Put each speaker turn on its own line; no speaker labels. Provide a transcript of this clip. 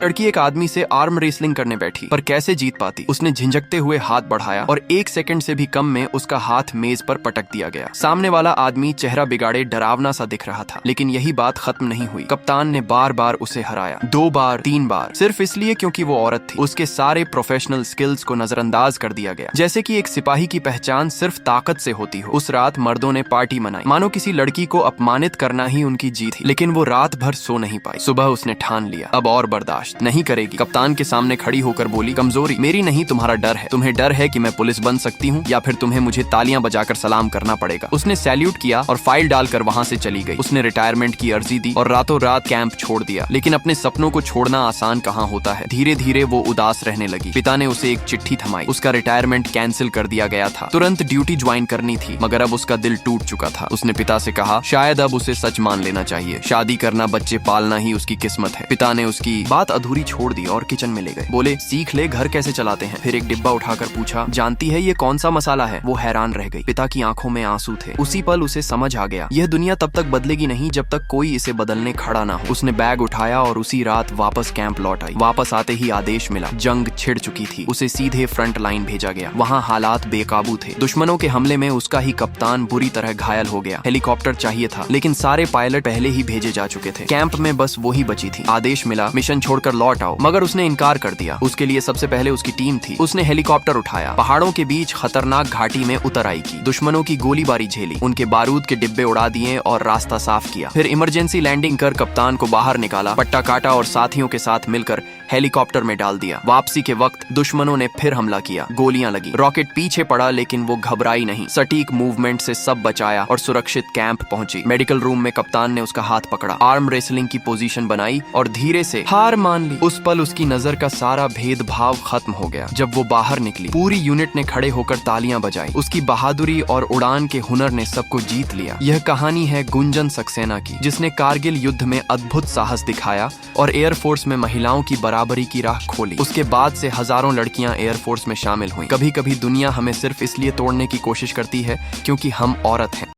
लड़की एक आदमी से आर्म रेसलिंग करने बैठी, पर कैसे जीत पाती। उसने झिंझकते हुए हाथ बढ़ाया और 1 सेकंड से भी कम में उसका हाथ मेज पर पटक दिया गया। सामने वाला आदमी चेहरा बिगाड़े डरावना सा दिख रहा था, लेकिन यही बात खत्म नहीं हुई। कप्तान ने बार बार उसे हराया, 2 बार 3 बार, सिर्फ इसलिए क्योंकि वो औरत थी। उसके सारे प्रोफेशनल स्किल्स को नजरअंदाज कर दिया गया, जैसे कि एक सिपाही की पहचान सिर्फ ताकत से होती हो। उस रात मर्दों ने पार्टी मनाई, मानो किसी लड़की को अपमानित करना ही उनकी जीत थी। लेकिन वो रात भर सो नहीं पाई। सुबह उसने ठान लिया, अब और बर्दाश्त नहीं करेगी। कप्तान के सामने खड़ी होकर बोली, कमजोरी मेरी नहीं, तुम्हारा डर है। तुम्हें डर है कि मैं पुलिस बन सकती हूँ, या फिर तुम्हें मुझे तालियां बजाकर सलाम करना पड़ेगा। उसने सैल्यूट किया और फाइल डालकर वहाँ से चली गई। उसने रिटायरमेंट की अर्जी दी और रातों रात कैंप छोड़ दिया। लेकिन अपने सपनों को छोड़ना आसान कहाँ होता है। धीरे धीरे वो उदास रहने लगी। पिता ने उसे एक चिट्ठी थमाई। उसका रिटायरमेंट कैंसिल कर दिया गया था। तुरंत ड्यूटी ज्वाइन करनी थी, मगर अब उसका दिल टूट चुका था। उसने पिता से कहा, शायद अब उसे सच मान लेना चाहिए। शादी करना, बच्चे पालना ही उसकी किस्मत है। पिता ने उसकी बात अधूरी छोड़ दी और किचन में ले गए। बोले, सीख ले घर कैसे चलाते हैं। फिर एक डिब्बा उठाकर पूछा, जानती है ये कौन सा मसाला है। वो हैरान रह गई। पिता की आंखों में आंसू थे। उसी पल उसे समझ आ गया, यह दुनिया तब तक बदलेगी नहीं जब तक कोई इसे बदलने खड़ा ना हो। उसने बैग उठाया और उसी रात वापस कैंप लौट आई। वापस आते ही आदेश मिला, जंग छिड़ चुकी थी। उसे सीधे फ्रंट लाइन भेजा गया। वहाँ हालात बेकाबू थे। दुश्मनों के हमले में उसका ही कप्तान बुरी तरह घायल हो गया। हेलीकॉप्टर चाहिए था, लेकिन सारे पायलट पहले ही भेजे जा चुके थे। कैंप में बस वो ही बची थी। आदेश मिला, मिशन छोड़कर लौट आओ, मगर उसने इनकार कर दिया। उसके लिए सबसे पहले उसकी टीम थी। उसने हेलीकॉप्टर उठाया, पहाड़ों के बीच खतरनाक घाटी में उतर आई की। दुश्मनों की गोलीबारी झेली, उनके बारूद के डिब्बे उड़ा दिए और रास्ता साफ किया। फिर इमरजेंसी लैंडिंग कर कप्तान को बाहर निकाला, पट्टा काटा और साथियों के साथ मिलकर हेलीकॉप्टर में डाल दिया। वापसी के वक्त दुश्मनों ने फिर हमला किया। गोलियां लगी, रॉकेट पीछे पड़ा, लेकिन वो घबराई नहीं। सटीक मूवमेंट से सब बचाया और सुरक्षित कैंप पहुंची। मेडिकल रूम में कप्तान ने उसका हाथ पकड़ा, आर्म रेसलिंग की पोजीशन बनाई और धीरे से हार मान ली। उस पल उसकी नजर का सारा भेदभाव खत्म हो गया। जब वो बाहर निकली, पूरी यूनिट ने खड़े होकर तालियां बजाई। उसकी बहादुरी और उड़ान के हुनर ने सबको जीत लिया। यह कहानी है गुंजन सक्सेना की, जिसने कारगिल युद्ध में अद्भुत साहस दिखाया और एयरफोर्स में महिलाओं की बराबरी की राह खोली। उसके बाद से हजारों लड़कियां एयरफोर्स में शामिल हुई। कभी कभी दुनिया हमें सिर्फ इसलिए तोड़ने की कोशिश करती है क्योंकि हम औरत हैं।